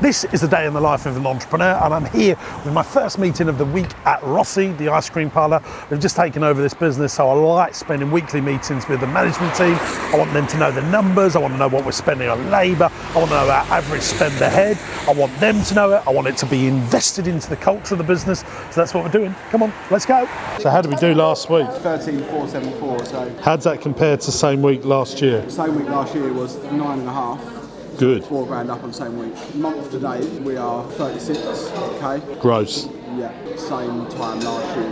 This is the day in the life of an entrepreneur, and I'm here with my first meeting of the week at Rossi, the ice cream parlour. We've just taken over this business, so I like spending weekly meetings with the management team. I want them to know the numbers, I want to know what we're spending on labour, I want to know our average spend ahead, I want them to know it, I want it to be invested into the culture of the business, so that's what we're doing. Come on, let's go. So how did we do last week? 13,474, so... How does that compare to same week last year? Same week last year was 9.5. Good. £4 up on the same week. Month to date, we are 36k. Gross. Yeah, same time last year,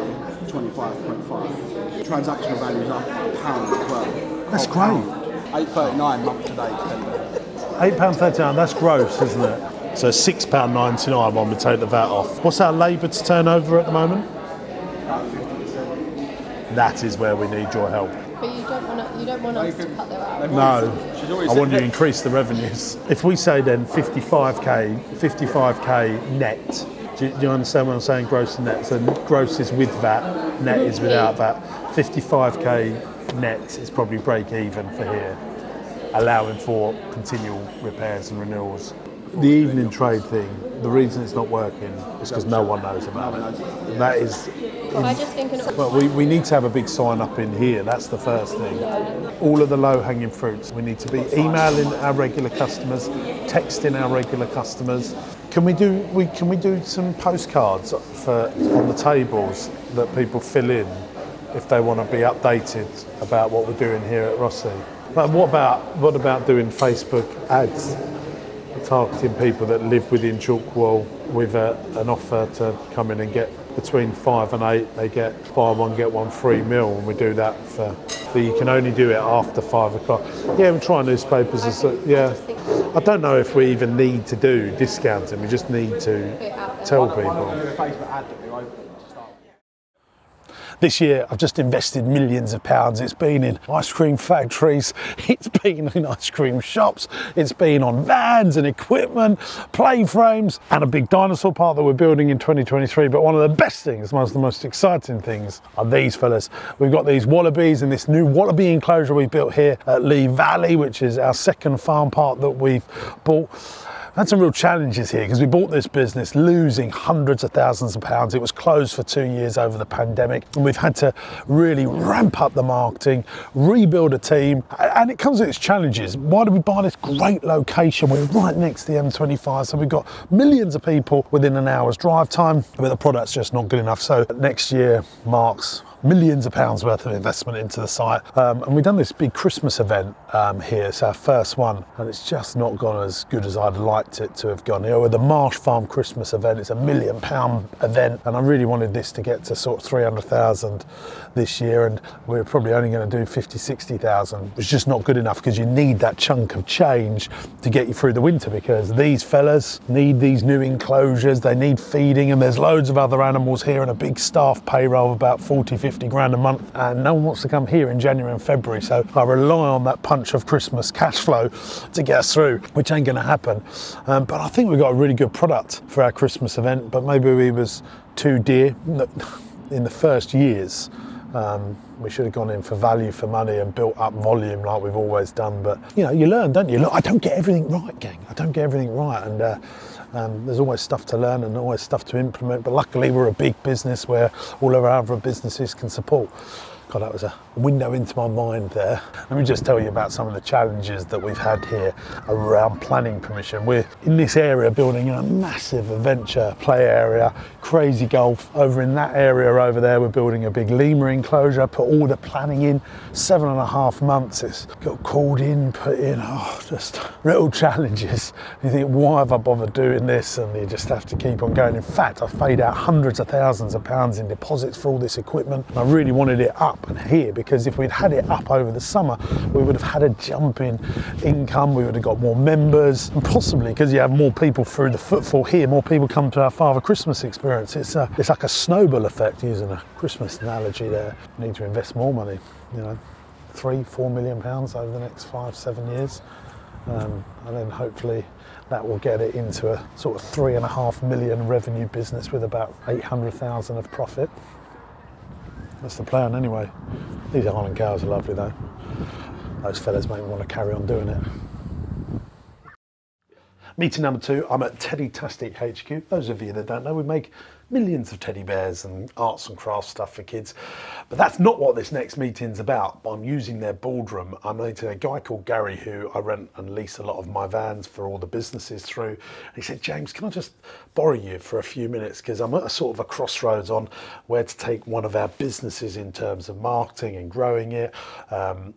25.5. Transactional value's up £1 as well. That's great. £8.39 month to date. £8.39, that's gross, isn't it? So £6.99 when we take the VAT off. What's our labour to turnover at the moment? About 50%. That is where we need your help. But you don't want us to cut their hours. No, I want you to increase the revenues. If we say then 55k net, do you understand what I'm saying, gross and net? So gross is with VAT, net is without VAT. 55k net is probably break even for here, allowing for continual repairs and renewals. The evening trade thing, the reason it's not working is because no one knows about it. And that is... I just think... Well, we need to have a big sign up in here, that's the first thing. All of the low-hanging fruits, we need to be emailing our regular customers, texting our regular customers. Can we do some postcards on the tables that people fill in if they want to be updated about what we're doing here at Rossi? But what about doing Facebook ads? Targeting people that live within Chalkwell with an offer to come in and get between 5 and 8, they get buy one get one free meal, and we do that but you can only do it after 5 o'clock. Yeah, we try newspapers. I don't know if we even need to do discounting, we just need to tell people. This year I've just invested millions of pounds. It's been in ice cream factories, it's been in ice cream shops, it's been on vans and equipment, play frames, and a big dinosaur park that we're building in 2023. But one of the best things, one of the most exciting things are these fellas. We've got these wallabies in this new wallaby enclosure we built here at Lee Valley, which is our second farm park that we've bought. Had some real challenges here because we bought this business losing hundreds of thousands of pounds. It was closed for 2 years over the pandemic, and we've had to really ramp up the marketing, rebuild a team, and it comes with its challenges. Why did we buy this great location? We're right next to the M25, so we've got millions of people within an hour's drive time, but the product's just not good enough. So next year marks millions of pounds worth of investment into the site, and we've done this big Christmas event here. It's our first one, and it's just not gone as good as I'd liked it to have gone. You know, with the Marsh Farm Christmas event, it's a £1 million event, and I really wanted this to get to sort of 300,000 this year, and we're probably only going to do 50, 60,000. It's just not good enough because you need that chunk of change to get you through the winter, because these fellas need these new enclosures, they need feeding, and there's loads of other animals here and a big staff payroll of about 40, 50 grand a month, and no one wants to come here in January and February, so I rely on that punch of Christmas cash flow to get us through, which ain't going to happen. But I think we've got a really good product for our Christmas event, but maybe we was too dear in the first years. We should have gone in for value for money and built up volume like we've always done. But you know, you learn, don't you? Look, I don't get everything right, gang. I don't get everything right, and there's always stuff to learn and always stuff to implement. But luckily, we're a big business where all of our other businesses can support. God, that was a window into my mind there. Let me just tell you about some of the challenges that we've had here around planning permission. We're in this area building a massive adventure play area, crazy golf. Over in that area over there, we're building a big lemur enclosure, put all the planning in, 7.5 months. It's got called in, put in, just little challenges. You think, why have I bothered doing this? And you just have to keep on going. In fact, I've paid out hundreds of thousands of pounds in deposits for all this equipment. I really wanted it up and here, because if we'd had it up over the summer, we would have had a jump in income, we would have got more members, and possibly because you have more people through the footfall here, more people come to our Father Christmas experience. It's like a snowball effect, using a Christmas analogy there. We need to invest more money, you know, £3-4 million over the next 5-7 years, and then hopefully that will get it into a sort of 3.5 million revenue business with about 800,000 of profit. That's the plan anyway. These Highland cows are lovely though. Those fellas make me want to carry on doing it. Meeting number 2, I'm at Teddytastic HQ. Those of you that don't know, we make millions of teddy bears and arts and crafts stuff for kids. But that's not what this next meeting's about. I'm using their boardroom. I'm meeting a guy called Gary, who I rent and lease a lot of my vans for all the businesses through. And he said, James, can I just borrow you for a few minutes? Because I'm at a sort of a crossroads on where to take one of our businesses in terms of marketing and growing it.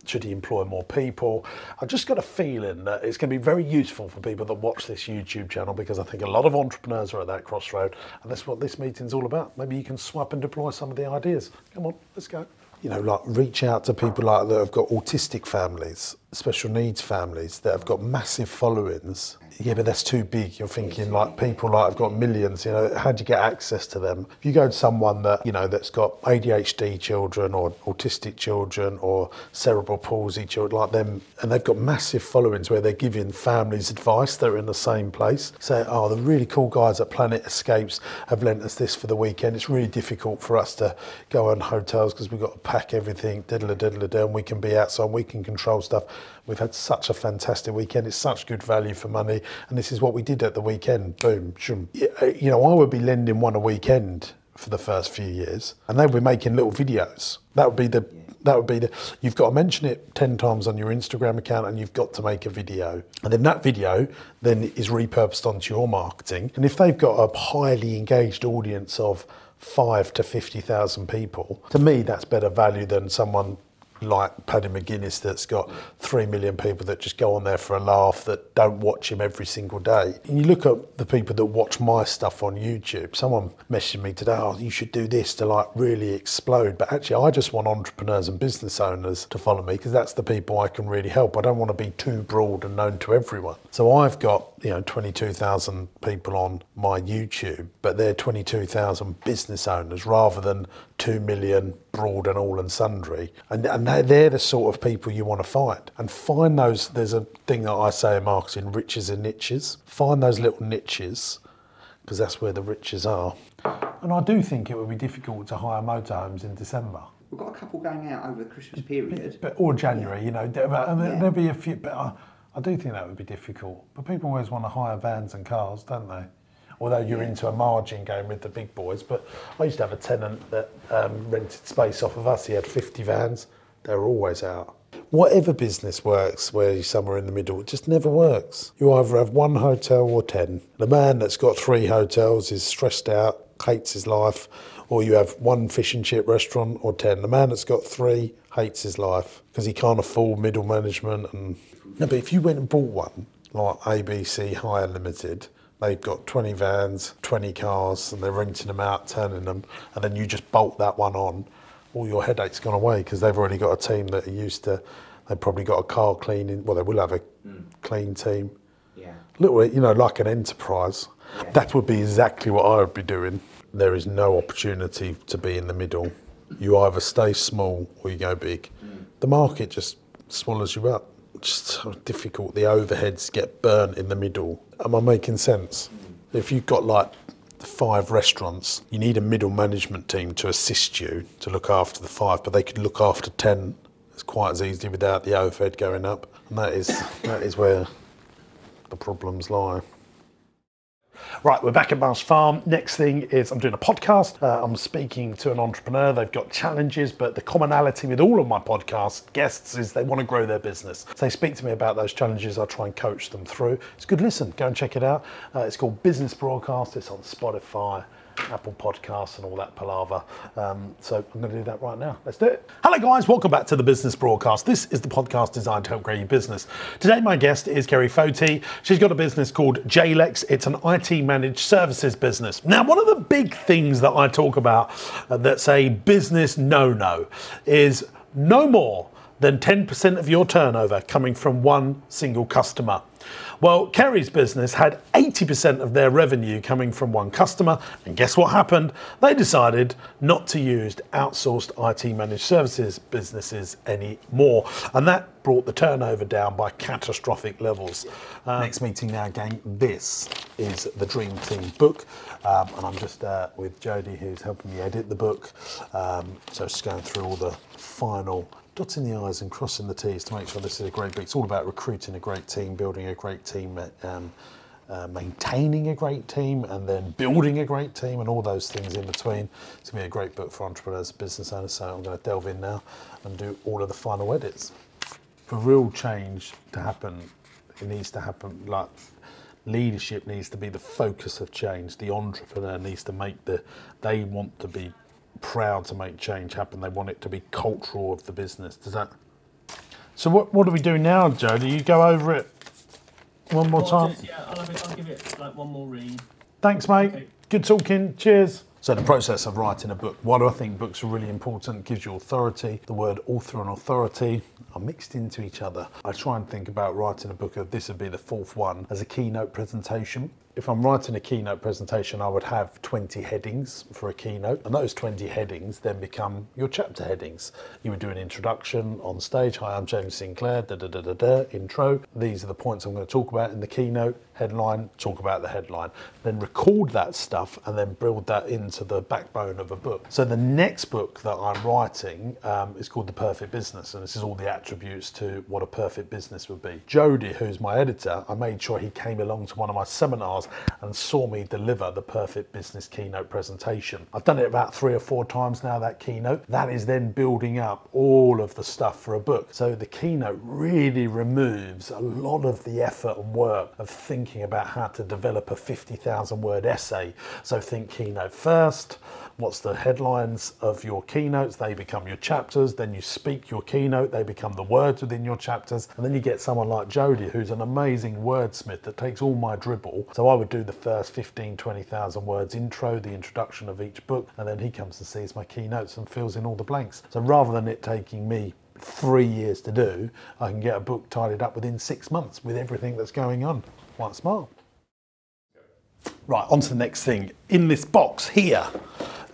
Should he employ more people? I've just got a feeling that it's going to be very useful for people that watch this YouTube channel, because I think a lot of entrepreneurs are at that crossroad, and that's what this meeting's all about. Maybe you can swipe and deploy some of the ideas. Come on, let's go. You know, like reach out to people like that have got autistic families, special needs families that have got massive followings. Yeah, but that's too big. You're thinking like people like have got millions, you know, how do you get access to them? If you go to someone that, you know, that's got ADHD children or autistic children or cerebral palsy children like them, and they've got massive followings where they're giving families advice that are in the same place. Say, oh, the really cool guys at Planet Escapes have lent us this for the weekend. It's really difficult for us to go on hotels because we've got to pack everything, and we can be outside, we can control stuff. We've had such a fantastic weekend. It's such good value for money. And this is what we did at the weekend. Boom, shoom. You know, I would be lending one a weekend for the first few years, and they would be making little videos. That would be the, you've got to mention it 10 times on your Instagram account, and you've got to make a video. And then that video then is repurposed onto your marketing. And if they've got a highly engaged audience of 5 to 50,000 people, to me, that's better value than someone like Paddy McGuinness that's got 3 million people that just go on there for a laugh, that don't watch him every single day. And you look at the people that watch my stuff on YouTube. Someone messaged me today, oh, you should do this to like really explode. But actually, I just want entrepreneurs and business owners to follow me, because that's the people I can really help. I don't want to be too broad and known to everyone. So I've got, you know, 22,000 people on my YouTube, but they're 22,000 business owners rather than 2 million broad and all and sundry. And they're the sort of people you want to find. And find those, there's a thing that I say in marketing, riches and niches. Find those little niches, because that's where the riches are. And I do think it would be difficult to hire motorhomes in December. We've got a couple going out over the Christmas period. Or January, you know, there'll be a few, but I do think that would be difficult. But people always want to hire vans and cars, don't they? Although you're into a margin game with the big boys. But I used to have a tenant that rented space off of us. He had 50 vans. They were always out. Whatever business works where you're somewhere in the middle, it just never works. You either have one hotel or 10. The man that's got 3 hotels is stressed out, hates his life. Or you have one fish and chip restaurant or 10. The man that's got 3 hates his life because he can't afford middle management. And no, but if you went and bought one, like ABC Hire Limited, they've got 20 vans, 20 cars, and they're renting them out, turning them, and then you just bolt that one on, all your headaches gone away, because they've already got a team that are used to, they've probably got a car cleaning, well, they will have a clean team. Yeah. Little, you know, like an enterprise. Yeah. That would be exactly what I would be doing. There is no opportunity to be in the middle. You either stay small or you go big. The market just swallows you up. It's just so difficult. The overheads get burnt in the middle. Am I making sense? If you've got like 5 restaurants, you need a middle management team to assist you to look after the 5, but they could look after 10. It's quite as easy without the overhead going up. And that is where the problems lie. Right, we're back at Marsh Farm. Next thing is I'm doing a podcast. I'm speaking to an entrepreneur. They've got challenges, but the commonality with all of my podcast guests is they want to grow their business. So they speak to me about those challenges. I try and coach them through. It's a good listen. Go and check it out. It's called Business Broadcast. It's on Spotify, Apple Podcasts and all that palaver. So I'm going to do that right now. Let's do it. Hello guys, welcome back to the Business Broadcast. This is the podcast designed to help grow your business. Today my guest is Kerry Foti. She's got a business called JLEX. It's an IT managed services business. Now, one of the big things that I talk about that's a business no-no is no more than 10% of your turnover coming from one single customer. Well, Kerry's business had 80% of their revenue coming from one customer, and guess what happened? They decided not to use outsourced IT managed services businesses anymore, and that brought the turnover down by catastrophic levels. Next meeting now, gang. This is the Dream Team book, and I'm just with Jodie, who's helping me edit the book. So just going through all the final dotting the I's and crossing the T's to make sure this is a great book. It's all about recruiting a great team, building a great team maintaining a great team, and then building a great team, and all those things in between. It's going to be a great book for entrepreneurs and business owners, so I'm going to delve in now and do all of the final edits. For real change to happen, it needs to happen, like leadership needs to be the focus of change. The entrepreneur needs to make they want to be proud to make change happen. They want it to be cultural of the business. Does that? So what do we do now, Joe? Do you go over it one more time? I'll give it like one more read. Thanks, mate. Okay. Good talking. Cheers. So the process of writing a book. Why do I think books are really important? It gives you authority. The word author and authority are mixed into each other. I try and think about writing a book of, this would be the 4th one, as a keynote presentation. If I'm writing a keynote presentation, I would have 20 headings for a keynote, and those 20 headings then become your chapter headings. You would do an introduction on stage. Hi, I'm James Sinclair, intro. These are the points I'm going to talk about in the keynote. Headline, talk about the headline. Then record that stuff and then build that into the backbone of a book. So the next book that I'm writing is called The Perfect Business, and this is all the attributes to what a perfect business would be. Jody, who's my editor, I made sure he came along to one of my seminars and saw me deliver the Perfect Business keynote presentation. I've done it about 3 or 4 times now, that keynote. That is then building up all of the stuff for a book. So the keynote really removes a lot of the effort and work of thinking about how to develop a 50,000 word essay. So think keynote first. What's the headlines of your keynotes? They become your chapters. Then you speak your keynote. They become the words within your chapters. And then you get someone like Jody, who's an amazing wordsmith that takes all my dribble. So I would do the first 15, 20,000 words intro, the introduction of each book, and then he comes and sees my keynotes and fills in all the blanks. So rather than it taking me 3 years to do, I can get a book tidied up within 6 months with everything that's going on. Quite smart. Right, on to the next thing. In this box here,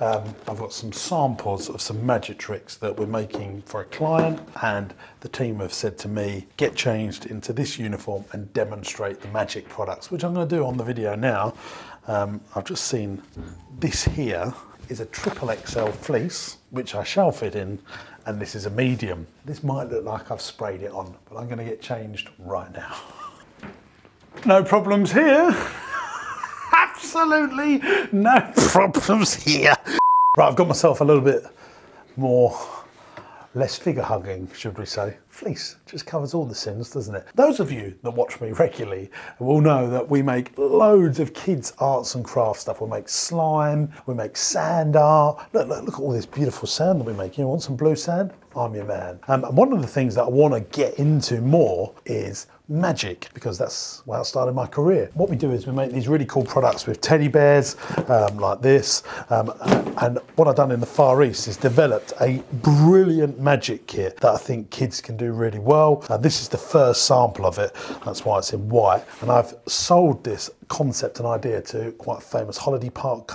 I've got some samples of some magic tricks that we're making for a client, and the team have said to me, get changed into this uniform and demonstrate the magic products, which I'm going to do on the video now. I've just seen this here is a XXL fleece, which I shall fit in, and this is a medium. This might look like I've sprayed it on, but I'm going to get changed right now. No problems here. Absolutely no problems here. Right, I've got myself a little bit more, less figure hugging, should we say. Fleece just covers all the sins, doesn't it? Those of you that watch me regularly will know that we make loads of kids' arts and crafts stuff. We make slime, we make sand art. Look at all this beautiful sand that we make. You want some blue sand? I'm your man. And one of the things that I want to get into more is magic, because that's where I started my career. What we do is we make these really cool products with teddy bears like this, and what I've done in the Far East is developed a brilliant magic kit that I think kids can do really well. This is the first sample of it, that's why it's in white, and I've sold this concept and idea to quite a famous holiday park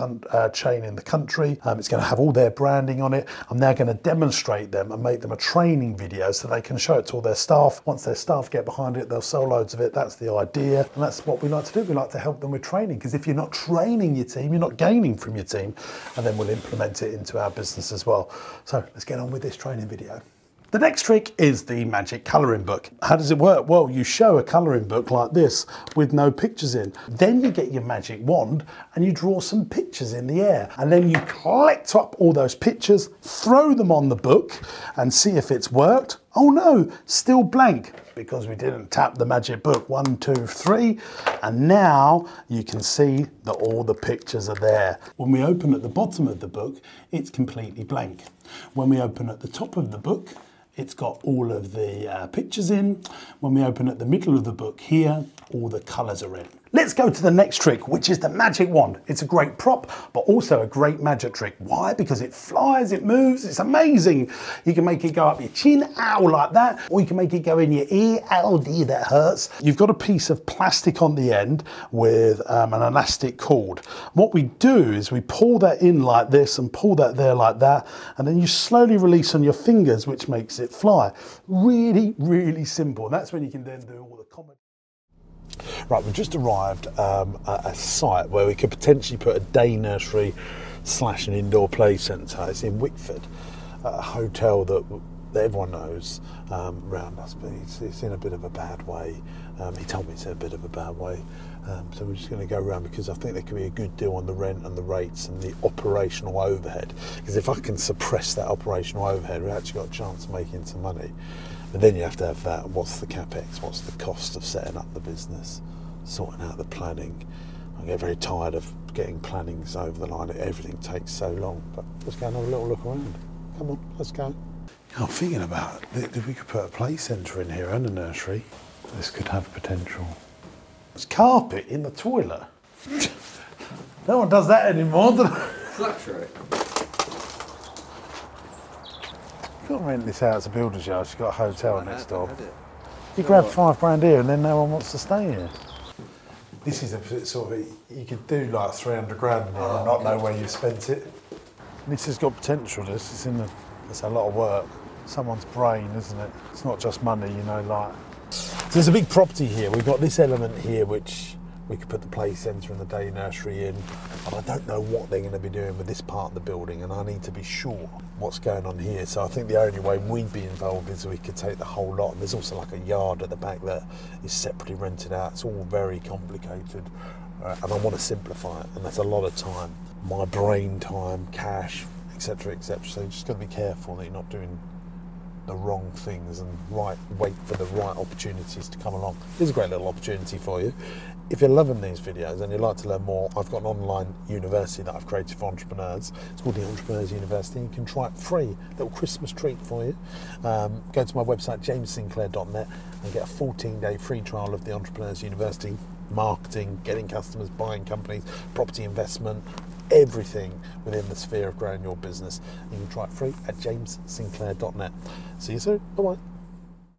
chain in the country. It's going to have all their branding on it. I'm now going to demonstrate them and make them a training video so they can show it to all their staff. Once their staff get behind it, they'll sell loads of it. That's the idea, and that's what we like to do. We like to help them with training, because if you're not training your team, you're not gaining from your team, and then we'll implement it into our business as well. So let's get on with this training video. The next trick is the magic colouring book. How does it work? Well, you show a colouring book like this with no pictures in. Then you get your magic wand and you draw some pictures in the air. And then you collect up all those pictures, throw them on the book and see if it's worked. Oh no, still blank, because we didn't tap the magic book. 1, 2, 3. And now you can see that all the pictures are there. When we open at the bottom of the book, it's completely blank. When we open at the top of the book, it's got all of the pictures in. When we open at the middle of the book here, all the colours are in. Let's go to the next trick, which is the magic wand. It's a great prop, but also a great magic trick. Why? Because it flies, it moves, it's amazing. You can make it go up your chin, ow, like that, or you can make it go in your ear, ow, dear, that hurts. You've got a piece of plastic on the end with an elastic cord. What we do is we pull that in like this and pull that there like that, and then you slowly release on your fingers, which makes it fly. Really, really simple. And that's when you can then do all the comedy. Right, we've just arrived at a site where we could potentially put a day nursery / an indoor play centre. It's in Wickford, a hotel that everyone knows around us, but it's in a bit of a bad way. He told me it's in a bit of a bad way. So we're just going to go around because I think there could be a good deal on the rent and the rates and the operational overhead. Because if I can suppress that operational overhead, we've actually got a chance of making some money. But then you have to have that. What's the capex? What's the cost of setting up the business? Sorting out the planning. I get very tired of getting plannings over the line. Everything takes so long. But let's go and have a little look around. Come on, let's go. I'm thinking about if we could put a play centre in here and a nursery. This could have potential. There's carpet in the toilet. No one does that anymore, do they? Luxury. You can't rent this out as a builder's yard. You've got a hotel next door. You grab £5 here and then no one wants to stay here. This is a sort of, you could do like 300 grand in here and not know where you spent it. This has got potential, this. It's a lot of work. Someone's brain, isn't it? It's not just money, you know, like. So there's a big property here. We've got this element here which we could put the play centre and the day nursery in. And I don't know what they're going to be doing with this part of the building, and I need to be sure what's going on here. So I think the only way we'd be involved is we could take the whole lot. And there's also like a yard at the back that is separately rented out. It's all very complicated. And I want to simplify it, and that's a lot of time. My brain time, cash, etc., etc. So you just got to be careful that you're not doing the wrong things and wait for the right opportunities to come along. Here's a great little opportunity for you. If you're loving these videos and you'd like to learn more, I've got an online university that I've created for entrepreneurs. It's called the Entrepreneurs University. You can try it free, little Christmas treat for you. Go to my website, jamessinclair.net, and get a 14-day free trial of the Entrepreneurs University. Marketing, getting customers, buying companies, property investment, everything within the sphere of growing your business. You can try it free at jamessinclair.net. See you soon. Bye-bye.